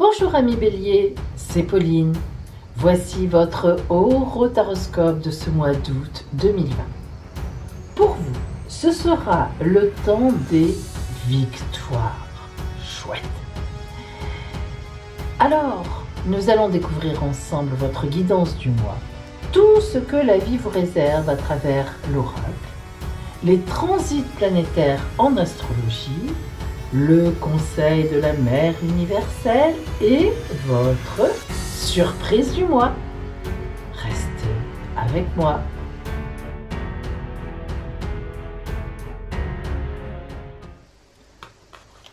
Bonjour amis Bélier, c'est Pauline. Voici votre horoscope de ce mois d'août 2020. Pour vous, ce sera le temps des victoires. Chouette. Alors, nous allons découvrir ensemble votre guidance du mois. Tout ce que la vie vous réserve à travers l'oracle, les transits planétaires en astrologie, le conseil de la mère universelle et votre surprise du mois. Restez avec moi.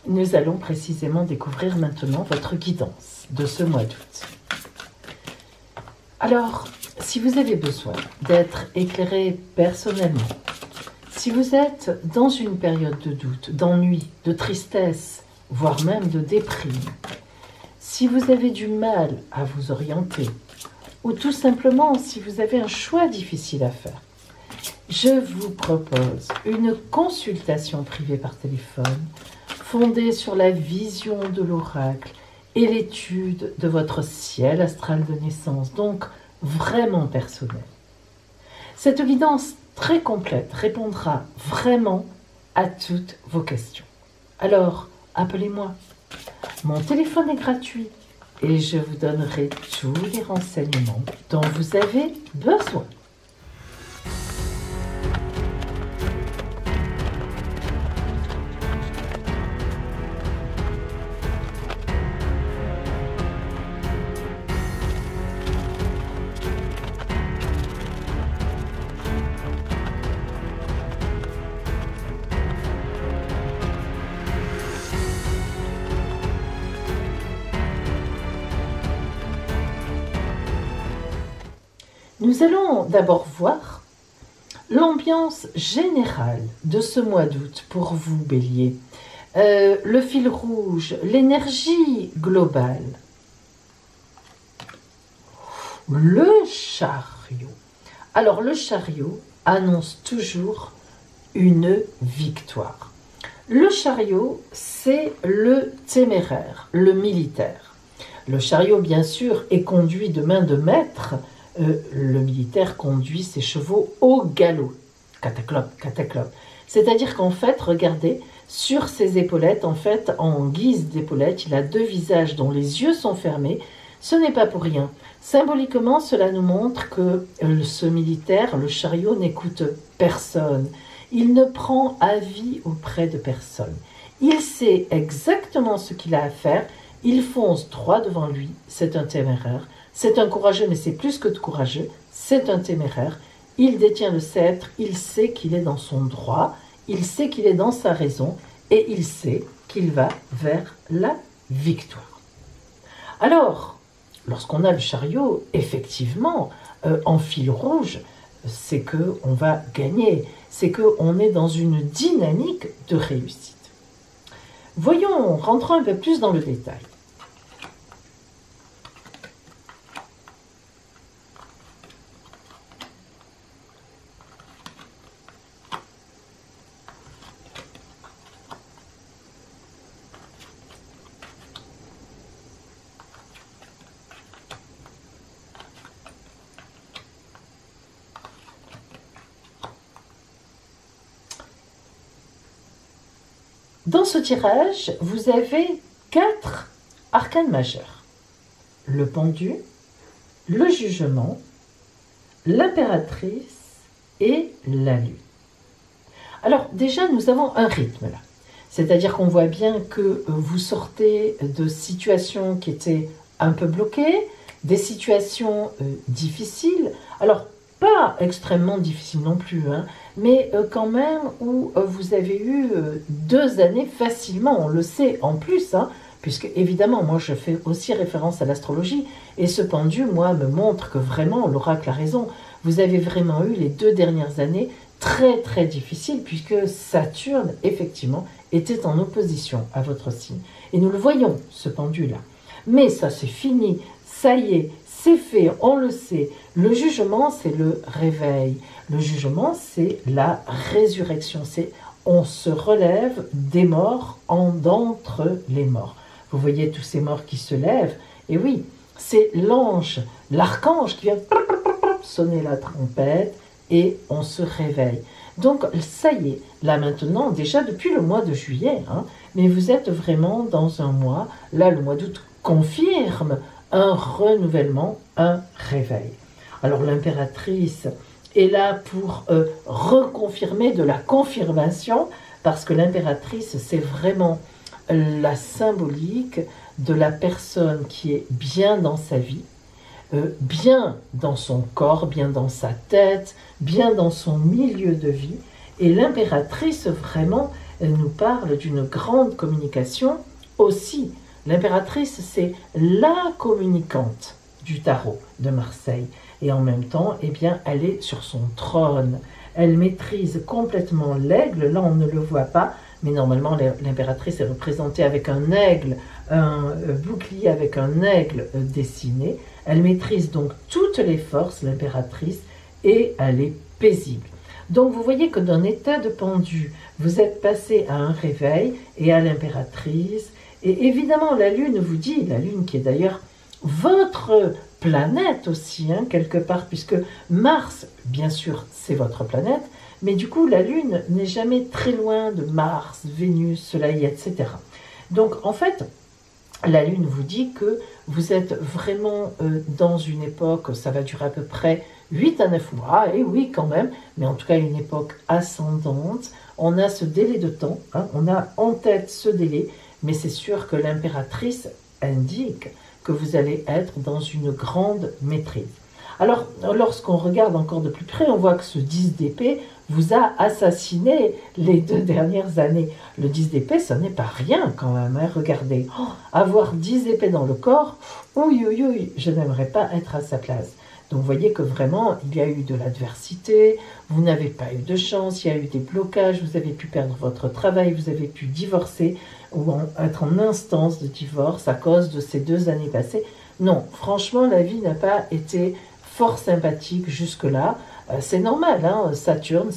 Nous allons précisément découvrir maintenant votre guidance de ce mois d'août. Alors, si vous avez besoin d'être éclairé personnellement, si vous êtes dans une période de doute, d'ennui, de tristesse, voire même de déprime, si vous avez du mal à vous orienter, ou tout simplement si vous avez un choix difficile à faire, je vous propose une consultation privée par téléphone fondée sur la vision de l'oracle et l'étude de votre ciel astral de naissance, donc vraiment personnel. Cette guidance très complète répondra vraiment à toutes vos questions. Alors, appelez-moi. Mon téléphone est gratuit et je vous donnerai tous les renseignements dont vous avez besoin. Nous allons d'abord voir l'ambiance générale de ce mois d'août pour vous, Bélier. Le fil rouge, l'énergie globale. Le chariot. Alors, le chariot annonce toujours une victoire. Le chariot, c'est le téméraire, le militaire. Le chariot, bien sûr, est conduit de main de maître. Le militaire conduit ses chevaux au galop. Cataclope, cataclope. C'est-à-dire qu'en fait, regardez, sur ses épaulettes, en fait, en guise d'épaulettes, il a deux visages dont les yeux sont fermés. Ce n'est pas pour rien. Symboliquement, cela nous montre que ce militaire, le chariot, n'écoute personne. Il ne prend avis auprès de personne. Il sait exactement ce qu'il a à faire. Il fonce droit devant lui. C'est un téméraire. C'est un courageux, mais c'est plus que de courageux. C'est un téméraire. Il détient le sceptre. Il sait qu'il est dans son droit. Il sait qu'il est dans sa raison. Et il sait qu'il va vers la victoire. Alors, lorsqu'on a le chariot, effectivement, en fil rouge, c'est qu'on va gagner. C'est qu'on est dans une dynamique de réussite. Voyons, rentrons un peu plus dans le détail. Dans ce tirage, vous avez 4 arcanes majeurs. Le pendu, le jugement, l'impératrice et la lune. Alors déjà, nous avons un rythme là. C'est-à-dire qu'on voit bien que vous sortez de situations qui étaient un peu bloquées, des situations difficiles. Alors, pas extrêmement difficiles non plus, hein, mais quand même où vous avez eu 2 années facilement, on le sait en plus, hein, puisque évidemment, moi je fais aussi référence à l'astrologie, et ce pendu, moi, me montre que vraiment, l'oracle a raison, vous avez vraiment eu les 2 dernières années très très difficiles, puisque Saturne, effectivement, était en opposition à votre signe. Et nous le voyons, ce pendu-là. Mais ça, c'est fini, ça y est, c'est fait, on le sait. Le jugement, c'est le réveil. Le jugement, c'est la résurrection. C'est on se relève des morts d'entre les morts. Vous voyez tous ces morts qui se lèvent. Et oui, c'est l'ange, l'archange qui vient sonner la trompette et on se réveille. Donc ça y est, là maintenant, déjà depuis le mois de juillet, mais vous êtes vraiment dans un mois, là le mois d'août confirme un renouvellement, un réveil. Alors l'impératrice est là pour reconfirmer de la confirmation, parce que l'impératrice, c'est vraiment la symbolique de la personne qui est bien dans sa vie, bien dans son corps, bien dans sa tête, bien dans son milieu de vie. Et l'impératrice, vraiment, elle nous parle d'une grande communication aussi. L'impératrice, c'est la communicante du tarot de Marseille. Et en même temps, eh bien, elle est sur son trône. Elle maîtrise complètement l'aigle. Là, on ne le voit pas, mais normalement, l'impératrice est représentée avec un aigle, un bouclier avec un aigle dessiné. Elle maîtrise donc toutes les forces, l'impératrice, et elle est paisible. Donc, vous voyez que d'un état de pendu, vous êtes passé à un réveil et à l'impératrice. Et évidemment, la Lune vous dit, la Lune qui est d'ailleurs votre planète aussi, quelque part, puisque Mars, bien sûr, c'est votre planète, mais du coup, la Lune n'est jamais très loin de Mars, Vénus, Soleil, etc. Donc, en fait, la Lune vous dit que vous êtes vraiment dans une époque, ça va durer à peu près 8 à 9 mois, et oui quand même, mais en tout cas une époque ascendante. On a ce délai de temps, on a en tête ce délai, mais c'est sûr que l'impératrice indique que vous allez être dans une grande maîtrise. Alors, lorsqu'on regarde encore de plus près, on voit que ce 10 d'épée vous a assassiné les 2 dernières années. Le 10 d'épée, ça n'est pas rien quand même, regardez. Avoir 10 épées dans le corps, oui, je n'aimerais pas être à sa place. Donc vous voyez que vraiment, il y a eu de l'adversité, vous n'avez pas eu de chance, il y a eu des blocages, vous avez pu perdre votre travail, vous avez pu divorcer ou être en instance de divorce à cause de ces 2 années passées. Non, franchement, la vie n'a pas été fort sympathique jusque-là. C'est normal, Saturne,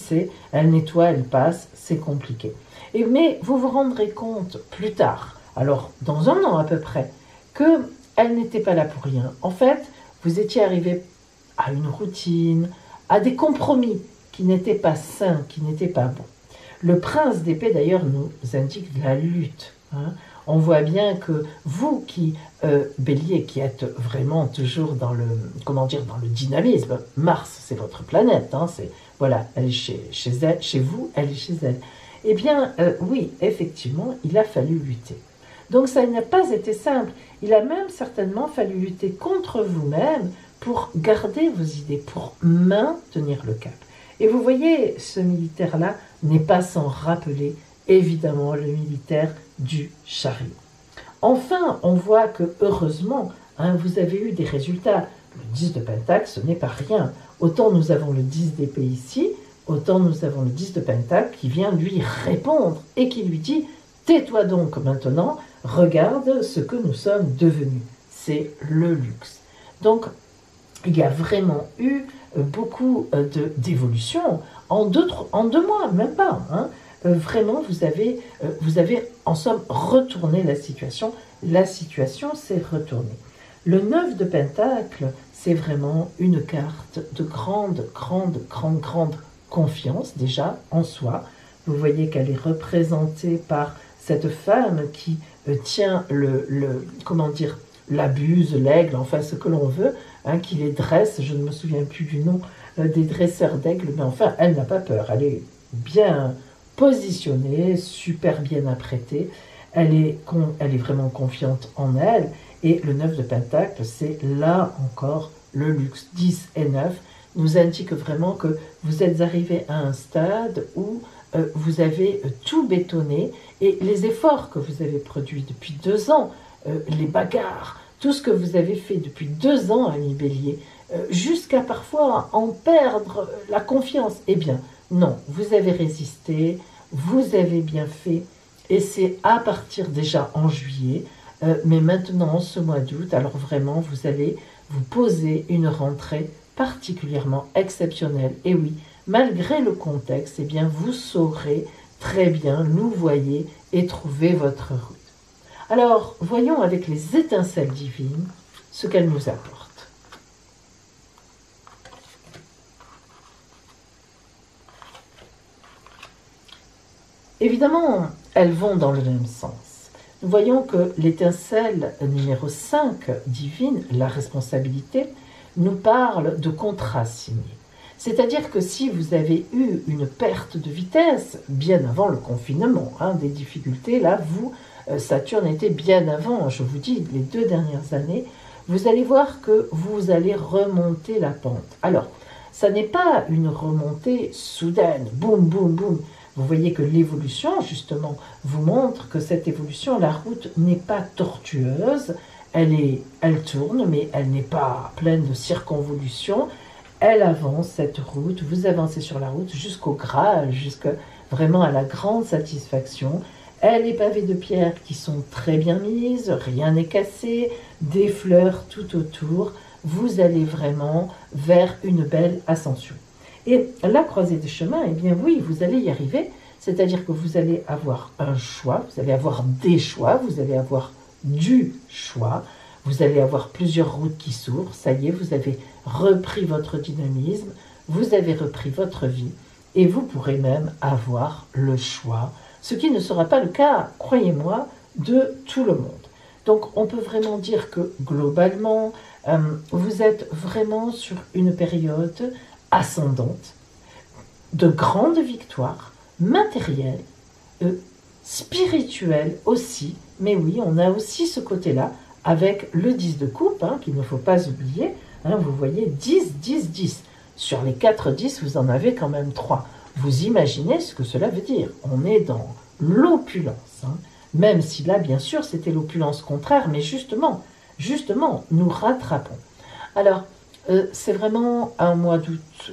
elle nettoie, elle passe, c'est compliqué. Mais vous vous rendrez compte plus tard, alors dans un an à peu près, qu'elle n'était pas là pour rien. En fait, vous étiez arrivé à une routine, à des compromis qui n'étaient pas sains, qui n'étaient pas bons. Le prince d'épée, d'ailleurs, nous indique la lutte. On voit bien que vous qui, Bélier, qui êtes vraiment toujours dans le dynamisme, Mars, c'est votre planète, voilà, elle est chez vous, elle est chez elle. Eh bien, oui, effectivement, il a fallu lutter. Donc ça n'a pas été simple. Il a même certainement fallu lutter contre vous-même pour garder vos idées, pour maintenir le cap. Et vous voyez, ce militaire-là n'est pas sans rappeler, évidemment, le militaire du chariot. Enfin, on voit que, heureusement, vous avez eu des résultats. Le 10 de Pentacle, ce n'est pas rien. Autant nous avons le 10 d'épée ici, autant nous avons le 10 de Pentacle qui vient lui répondre et qui lui dit « Tais-toi donc maintenant, regarde ce que nous sommes devenus. » C'est le luxe. Donc, il y a vraiment eu beaucoup d'évolution en 2 mois, même pas. Vraiment, vous avez en somme retourné la situation. La situation s'est retournée. Le 9 de Pentacle, c'est vraiment une carte de grande confiance déjà en soi. Vous voyez qu'elle est représentée par cette femme qui tient la buse, l'aigle, enfin ce que l'on veut, qui les dresse. Je ne me souviens plus du nom des dresseurs d'aigles, mais enfin, elle n'a pas peur. Elle est bien positionnée, super bien apprêtée. Elle est vraiment confiante en elle. Et le 9 de Pentacle, c'est là encore le luxe. 10 et 9 nous indiquent vraiment que vous êtes arrivé à un stade où vous avez tout bétonné et les efforts que vous avez produits depuis 2 ans, les bagarres, tout ce que vous avez fait depuis 2 ans, ami Bélier, jusqu'à parfois en perdre la confiance. Eh bien, non, vous avez résisté, vous avez bien fait, et c'est à partir déjà en juillet, mais maintenant en ce mois d'août, alors vraiment, vous allez vous poser une rentrée particulièrement exceptionnelle. Et oui, malgré le contexte, eh bien, vous saurez très bien louvoyer et trouver votre route. Alors, voyons avec les étincelles divines ce qu'elles nous apportent. Évidemment, elles vont dans le même sens. Nous voyons que l'étincelle numéro 5 divine, la responsabilité, nous parle de contrat signé. C'est-à-dire que si vous avez eu une perte de vitesse, bien avant le confinement, des difficultés, là, vous, Saturne était bien avant, je vous dis, les 2 dernières années, vous allez voir que vous allez remonter la pente. Alors, ça n'est pas une remontée soudaine, boum, boum, boum. Vous voyez que l'évolution, justement, vous montre que cette évolution, la route n'est pas tortueuse, elle tourne, mais elle n'est pas pleine de circonvolutions. Elle avance, cette route, vous avancez sur la route jusqu'au Graal, jusqu'à vraiment à la grande satisfaction. Elle est pavée de pierres qui sont très bien mises, rien n'est cassé, des fleurs tout autour. Vous allez vraiment vers une belle ascension. Et la croisée des chemins, eh bien oui, vous allez y arriver, c'est-à-dire que vous allez avoir un choix, vous allez avoir des choix, vous allez avoir du choix, vous allez avoir plusieurs routes qui s'ouvrent, ça y est, vous avez repris votre dynamisme, vous avez repris votre vie, et vous pourrez même avoir le choix, ce qui ne sera pas le cas, croyez-moi, de tout le monde. Donc on peut vraiment dire que globalement, vous êtes vraiment sur une période ascendante, de grandes victoires, matérielles, spirituelles aussi, mais oui, on a aussi ce côté-là, avec le 10 de coupe, qu'il ne faut pas oublier, vous voyez, 10, 10, 10. Sur les 4 10, vous en avez quand même 3. Vous imaginez ce que cela veut dire. On est dans l'opulence, même si là, bien sûr, c'était l'opulence contraire, mais justement, nous rattrapons. Alors, c'est vraiment un mois d'août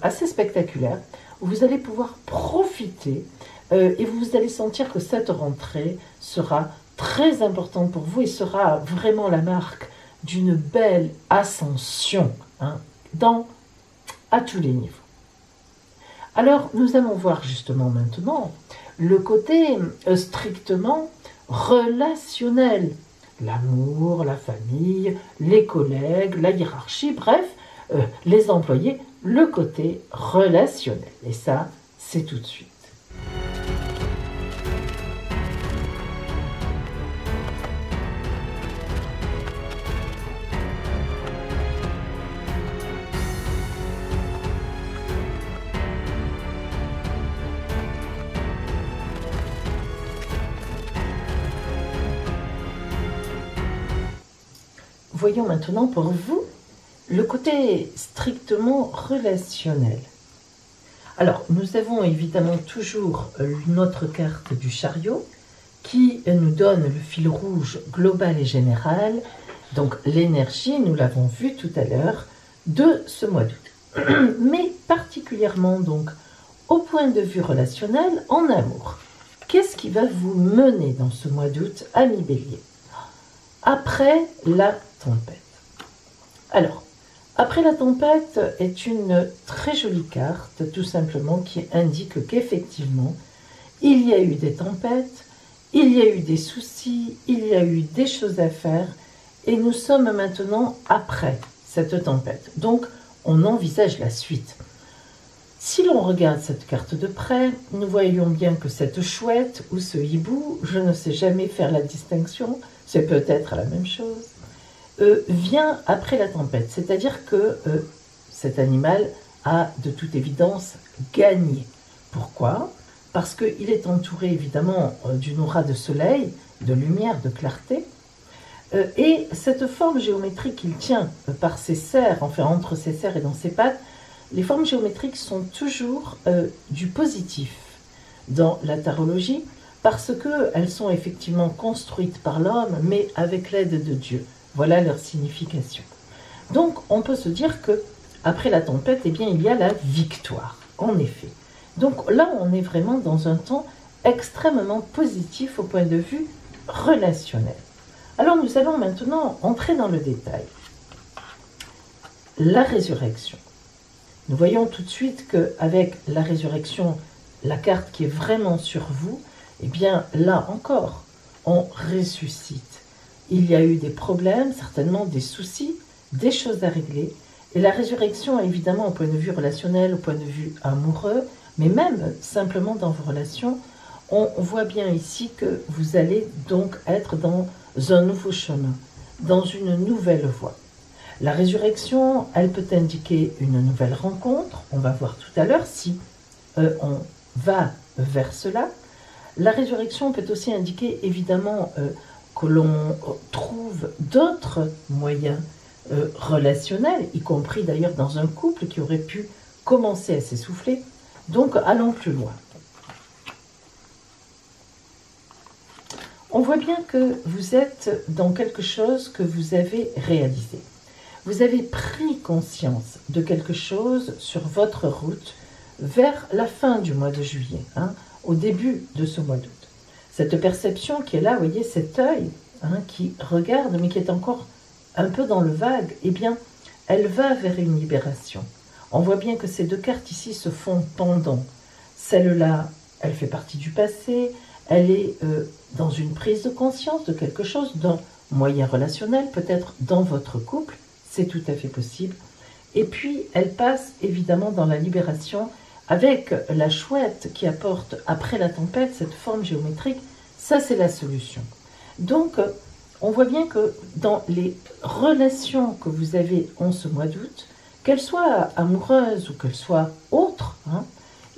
assez spectaculaire, où vous allez pouvoir profiter et vous allez sentir que cette rentrée sera très importante pour vous et sera vraiment la marque d'une belle ascension à tous les niveaux. Alors, nous allons voir justement maintenant le côté strictement relationnel. L'amour, la famille, les collègues, la hiérarchie, bref, les employés, le côté relationnel. Et ça, c'est tout de suite. Voyons maintenant pour vous le côté strictement relationnel. Alors, nous avons évidemment toujours notre carte du chariot qui nous donne le fil rouge global et général, donc l'énergie, nous l'avons vu tout à l'heure, de ce mois d'août. Mais particulièrement donc au point de vue relationnel, en amour. Qu'est-ce qui va vous mener dans ce mois d'août, amis Bélier ? Après la tempête. Alors, après la tempête est une très jolie carte, tout simplement, qui indique qu'effectivement, il y a eu des tempêtes, il y a eu des soucis, il y a eu des choses à faire, et nous sommes maintenant après cette tempête. Donc, on envisage la suite. Si l'on regarde cette carte de près, nous voyons bien que cette chouette ou ce hibou, je ne sais jamais faire la distinction, c'est peut-être la même chose, vient après la tempête. C'est-à-dire que cet animal a de toute évidence gagné. Pourquoi ? Parce qu'il est entouré évidemment d'une aura de soleil, de lumière, de clarté, et cette forme géométrique qu'il tient par ses serres, enfin entre ses serres et dans ses pattes, les formes géométriques sont toujours du positif dans la tarologie, parce qu'elles sont effectivement construites par l'homme, mais avec l'aide de Dieu. Voilà leur signification. Donc, on peut se dire que après la tempête, eh bien, il y a la victoire, en effet. Donc là, on est vraiment dans un temps extrêmement positif au point de vue relationnel. Alors, nous allons maintenant entrer dans le détail. La résurrection. Nous voyons tout de suite qu'avec la résurrection, la carte qui est vraiment sur vous, eh bien, là encore, on ressuscite. Il y a eu des problèmes, certainement des soucis, des choses à régler. Et la résurrection, évidemment, au point de vue relationnel, au point de vue amoureux, mais même simplement dans vos relations, on voit bien ici que vous allez donc être dans un nouveau chemin, dans une nouvelle voie. La résurrection, elle peut indiquer une nouvelle rencontre. On va voir tout à l'heure si on va vers cela. La résurrection peut aussi indiquer évidemment que l'on trouve d'autres moyens relationnels, y compris d'ailleurs dans un couple qui aurait pu commencer à s'essouffler. Donc allons plus loin. On voit bien que vous êtes dans quelque chose que vous avez réalisé. Vous avez pris conscience de quelque chose sur votre route vers la fin du mois de juillet, au début de ce mois d'août. Cette perception qui est là, vous voyez, cet œil qui regarde, mais qui est encore un peu dans le vague, eh bien, elle va vers une libération. On voit bien que ces deux cartes ici se font pendant. Celle-là, elle fait partie du passé, elle est dans une prise de conscience de quelque chose, d'un moyen relationnel, peut-être dans votre couple, c'est tout à fait possible. Et puis, elle passe évidemment dans la libération avec la chouette qui apporte, après la tempête, cette forme géométrique. Ça, c'est la solution. Donc, on voit bien que dans les relations que vous avez en ce mois d'août, qu'elles soient amoureuses ou qu'elles soient autres,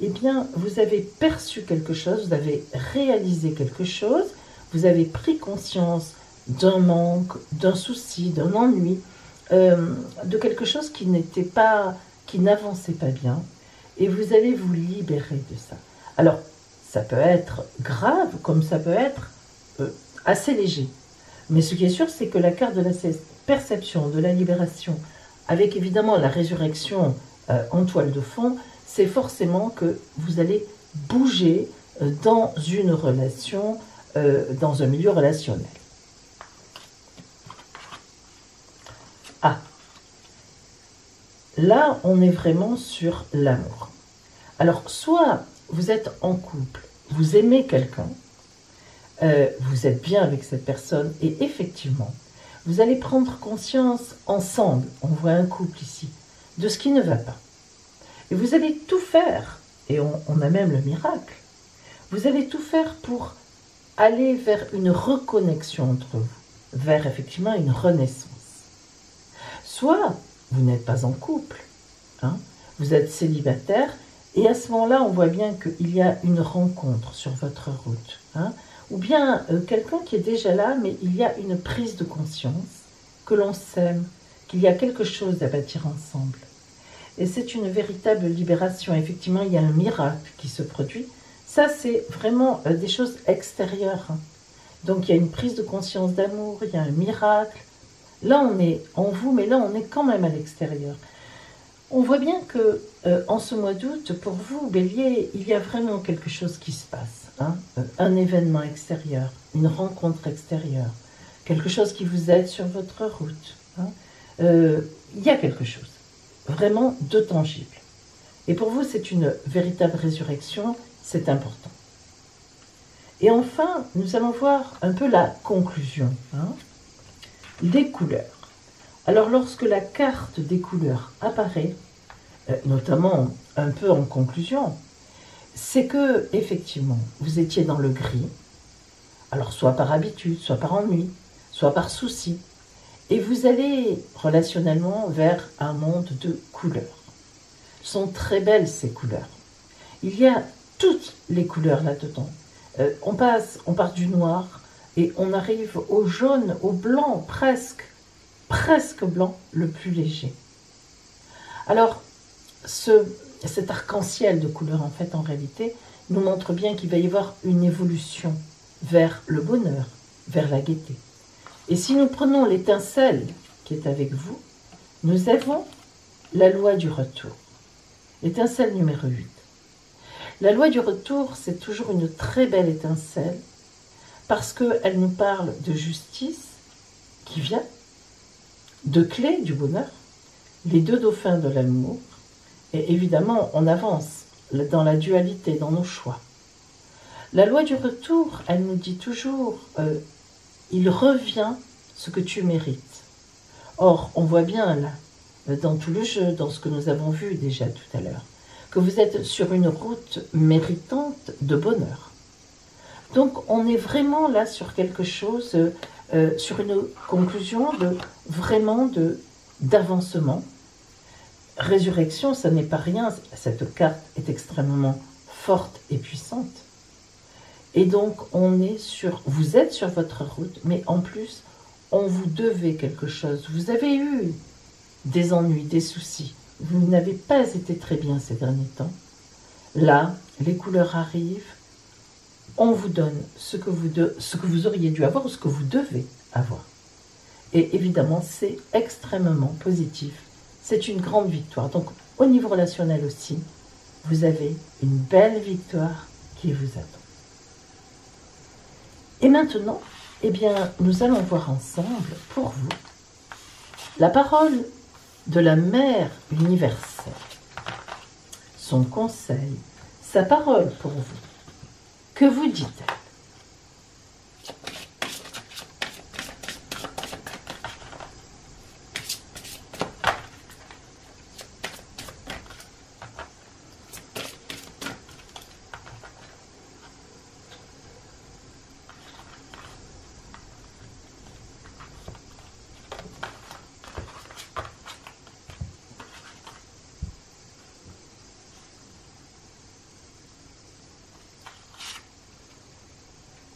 eh bien, vous avez perçu quelque chose, vous avez réalisé quelque chose, vous avez pris conscience d'un manque, d'un souci, d'un ennui, de quelque chose qui n'avançait pas bien, et vous allez vous libérer de ça. Alors, ça peut être grave, comme ça peut être assez léger. Mais ce qui est sûr, c'est que la carte de la perception, de la libération, avec évidemment la résurrection en toile de fond, c'est forcément que vous allez bouger dans une relation, dans un milieu relationnel. Ah, là, on est vraiment sur l'amour. Alors, soit vous êtes en couple, vous aimez quelqu'un, vous êtes bien avec cette personne, et effectivement, vous allez prendre conscience ensemble, on voit un couple ici, de ce qui ne va pas. Et vous allez tout faire, et on a même le miracle, vous allez tout faire pour aller vers une reconnexion entre vous, vers effectivement une renaissance. Soit vous n'êtes pas en couple, vous êtes célibataire, et à ce moment-là, on voit bien qu'il y a une rencontre sur votre route, ou bien quelqu'un qui est déjà là, mais il y a une prise de conscience, que l'on s'aime, qu'il y a quelque chose à bâtir ensemble. Et c'est une véritable libération. Effectivement, il y a un miracle qui se produit. Ça, c'est vraiment des choses extérieures. Donc, il y a une prise de conscience d'amour, il y a un miracle. Là, on est en vous, mais là, on est quand même à l'extérieur. On voit bien que en ce mois d'août, pour vous, Bélier, il y a vraiment quelque chose qui se passe. Un événement extérieur, une rencontre extérieure, quelque chose qui vous aide sur votre route. Il y a quelque chose, vraiment de tangible. Et pour vous, c'est une véritable résurrection, c'est important. Et enfin, nous allons voir un peu la conclusion, les couleurs. Alors, lorsque la carte des couleurs apparaît, notamment un peu en conclusion, c'est que, effectivement, vous étiez dans le gris, alors soit par habitude, soit par ennui, soit par souci, et vous allez relationnellement vers un monde de couleurs. Ce sont très belles ces couleurs. Il y a toutes les couleurs là-dedans. On part du noir et on arrive au jaune, au blanc, presque blanc, le plus léger. Alors, cet arc-en-ciel de couleurs, en fait, en réalité, nous montre bien qu'il va y avoir une évolution vers le bonheur, vers la gaieté. Et si nous prenons l'étincelle qui est avec vous, nous avons la loi du retour. L'étincelle numéro 8. La loi du retour, c'est toujours une très belle étincelle parce qu'elle nous parle de justice qui vient, de clé du bonheur, les deux dauphins de l'amour, et évidemment, on avance dans la dualité, dans nos choix. La loi du retour, elle nous dit toujours, il revient ce que tu mérites. Or, on voit bien là, dans tout le jeu, dans ce que nous avons vu déjà tout à l'heure, que vous êtes sur une route méritante de bonheur. Donc, on est vraiment là sur quelque chose, sur une conclusion d'avancement. Résurrection, ça n'est pas rien, cette carte est extrêmement forte et puissante. Et donc, vous êtes sur votre route, mais en plus, on vous devait quelque chose. Vous avez eu des ennuis, des soucis. Vous n'avez pas été très bien ces derniers temps. Là, les couleurs arrivent. On vous donne ce que vous auriez dû avoir ou ce que vous devez avoir. Et évidemment, c'est extrêmement positif. C'est une grande victoire. Donc, au niveau relationnel aussi, vous avez une belle victoire qui vous attend. Et maintenant, eh bien, nous allons voir ensemble, pour vous, la parole de la Mère universelle, son conseil, sa parole pour vous. Que vous dit-elle?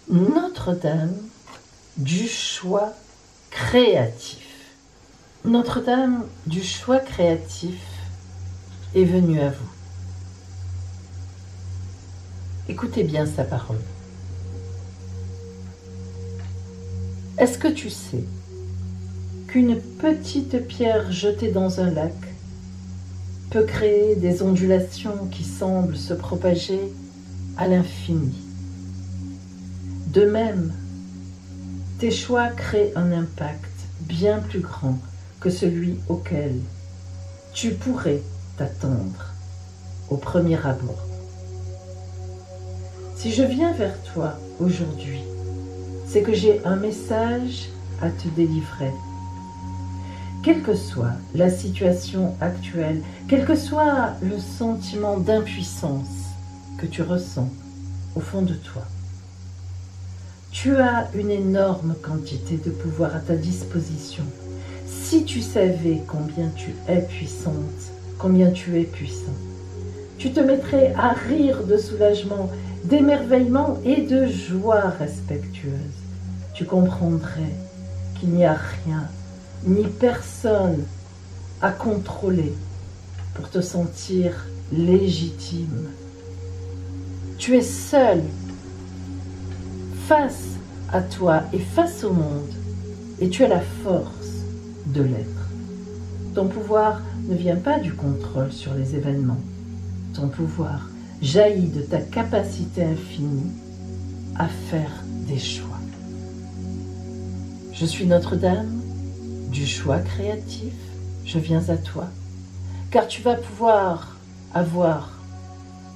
Notre-Dame du choix créatif. Notre-Dame du choix créatif est venue à vous. Écoutez bien sa parole. Est-ce que tu sais qu'une petite pierre jetée dans un lac peut créer des ondulations qui semblent se propager à l'infini? De même, tes choix créent un impact bien plus grand que celui auquel tu pourrais t'attendre au premier abord. Si je viens vers toi aujourd'hui, c'est que j'ai un message à te délivrer. Quelle que soit la situation actuelle, quel que soit le sentiment d'impuissance que tu ressens au fond de toi, tu as une énorme quantité de pouvoir à ta disposition. Si tu savais combien tu es puissante, combien tu es puissant, tu te mettrais à rire de soulagement, d'émerveillement et de joie respectueuse. Tu comprendrais qu'il n'y a rien, ni personne à contrôler pour te sentir légitime. Tu es seul face à toi et face au monde, et tu as la force de l'être. Ton pouvoir ne vient pas du contrôle sur les événements. Ton pouvoir jaillit de ta capacité infinie à faire des choix. Je suis Notre-Dame du choix créatif. Je viens à toi, car tu vas pouvoir avoir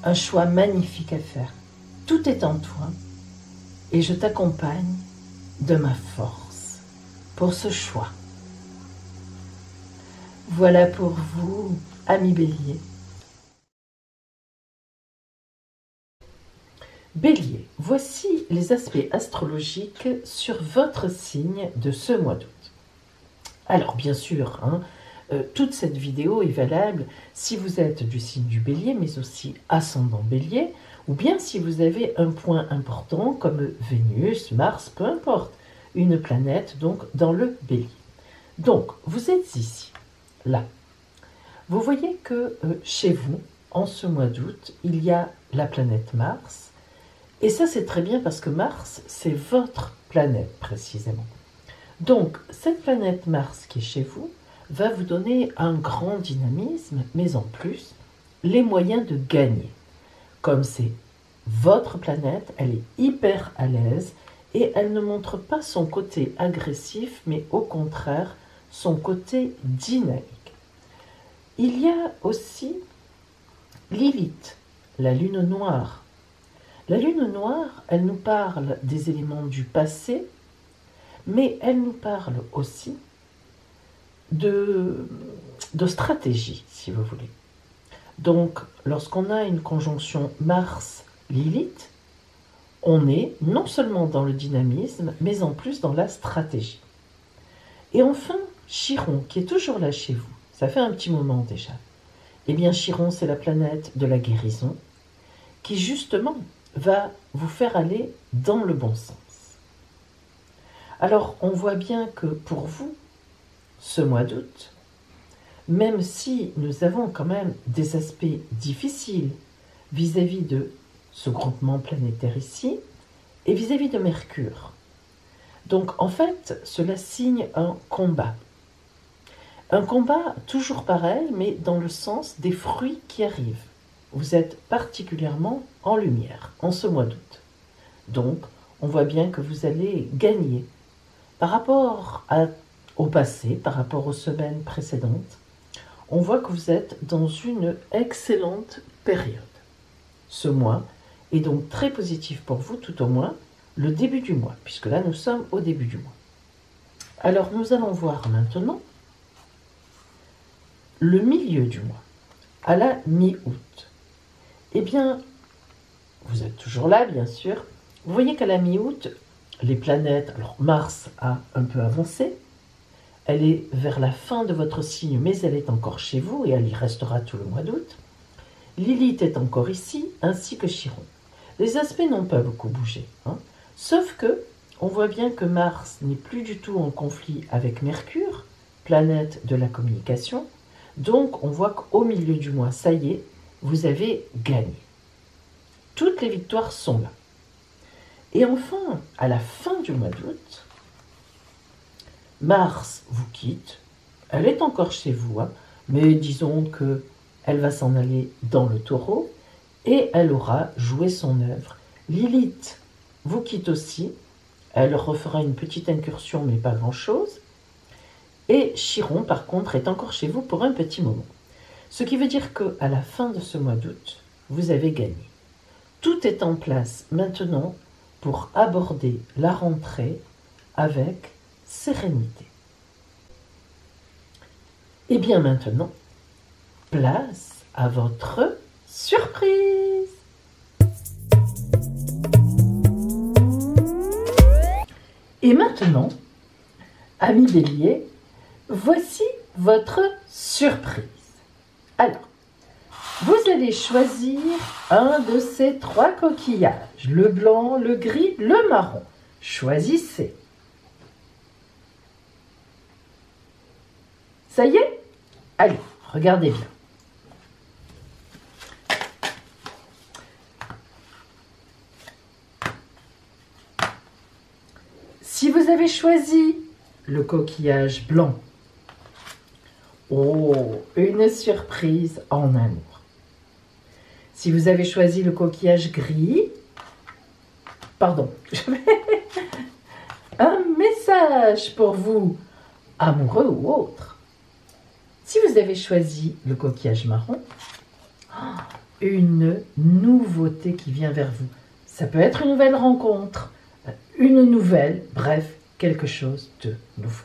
un choix magnifique à faire. Tout est en toi. Et je t'accompagne de ma force pour ce choix. Voilà pour vous, amis Bélier. Bélier, voici les aspects astrologiques sur votre signe de ce mois d'août. Alors bien sûr, toute cette vidéo est valable si vous êtes du signe du Bélier, mais aussi ascendant Bélier, ou bien si vous avez un point important comme Vénus, Mars, peu importe, une planète donc dans le Bélier. Donc, vous êtes ici, là. Vous voyez que chez vous, en ce mois d'août, il y a la planète Mars, et ça c'est très bien parce que Mars, c'est votre planète précisément. Donc, cette planète Mars qui est chez vous va vous donner un grand dynamisme, mais en plus, les moyens de gagner. Comme c'est votre planète, elle est hyper à l'aise et elle ne montre pas son côté agressif, mais au contraire, son côté dynamique. Il y a aussi Lilith, la lune noire. La lune noire, elle nous parle des éléments du passé, mais elle nous parle aussi de stratégie, si vous voulez. Donc, lorsqu'on a une conjonction Mars-Lilith, on est non seulement dans le dynamisme, mais en plus dans la stratégie. Et enfin, Chiron, qui est toujours là chez vous, ça fait un petit moment déjà. Eh bien, Chiron, c'est la planète de la guérison, qui justement va vous faire aller dans le bon sens. Alors, on voit bien que pour vous, ce mois d'août, même si nous avons quand même des aspects difficiles vis-à-vis de ce groupement planétaire ici, et vis-à-vis de Mercure. Donc, en fait, cela signe un combat. Un combat toujours pareil, mais dans le sens des fruits qui arrivent. Vous êtes particulièrement en lumière en ce mois d'août. Donc, on voit bien que vous allez gagner par rapport au passé, par rapport aux semaines précédentes. On voit que vous êtes dans une excellente période. Ce mois est donc très positif pour vous, tout au moins le début du mois, puisque là nous sommes au début du mois. Alors nous allons voir maintenant le milieu du mois, à la mi-août. Eh bien, vous êtes toujours là, bien sûr. Vous voyez qu'à la mi-août, les planètes, alors Mars a un peu avancé, elle est vers la fin de votre signe, mais elle est encore chez vous et elle y restera tout le mois d'août. Lilith est encore ici, ainsi que Chiron. Les aspects n'ont pas beaucoup bougé, sauf que on voit bien que Mars n'est plus du tout en conflit avec Mercure, planète de la communication. Donc on voit qu'au milieu du mois, ça y est, vous avez gagné. Toutes les victoires sont là. Et enfin, à la fin du mois d'août, Mars vous quitte. Elle est encore chez vous, mais disons que elle va s'en aller dans le Taureau et elle aura joué son œuvre. Lilith vous quitte aussi. Elle refera une petite incursion, mais pas grand-chose. Et Chiron, par contre, est encore chez vous pour un petit moment. Ce qui veut dire qu'à la fin de ce mois d'août, vous avez gagné. Tout est en place maintenant pour aborder la rentrée avec sérénité. Et bien maintenant, place à votre surprise. Et maintenant, amis béliers, voici votre surprise. Alors, vous allez choisir un de ces 3 coquillages, le blanc, le gris, le marron. Choisissez. Ça y est? Allez, regardez bien. Si vous avez choisi le coquillage blanc, oh, une surprise en amour. Si vous avez choisi le coquillage gris, pardon, un message pour vous, amoureux ou autre. Si vous avez choisi le coquillage marron, une nouveauté qui vient vers vous. Ça peut être une nouvelle rencontre, une nouvelle, bref, quelque chose de nouveau.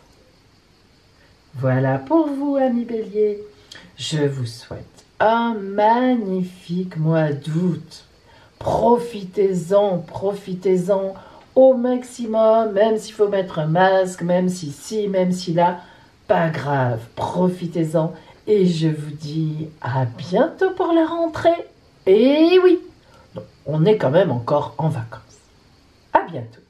Voilà pour vous, amis béliers. Je vous souhaite un magnifique mois d'août. Profitez-en, profitez-en au maximum, même s'il faut mettre un masque, même si ci, même si là, pas grave, profitez-en. Et je vous dis à bientôt pour la rentrée. Et oui, on est quand même encore en vacances. À bientôt.